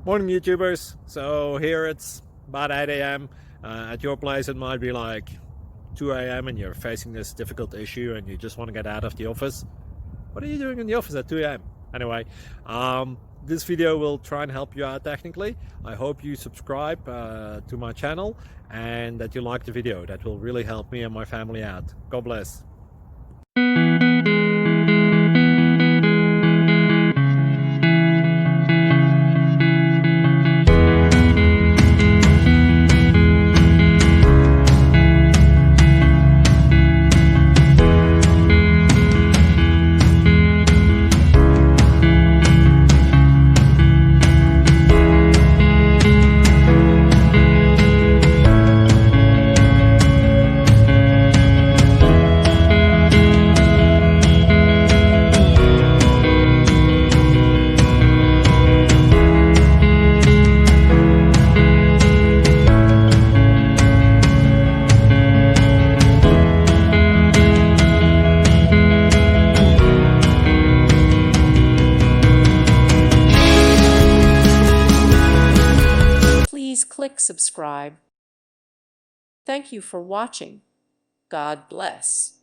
Morning YouTubers. So here it's about 8 a.m. At your place it might be like 2 a.m. and you're facing this difficult issue and you just want to get out of the office. What are you doing in the office at 2 a.m.? Anyway, this video will try and help you out technically. I hope you subscribe to my channel and that you like the video. That will really help me and my family out. God bless. Please click subscribe. Thank you for watching. God bless.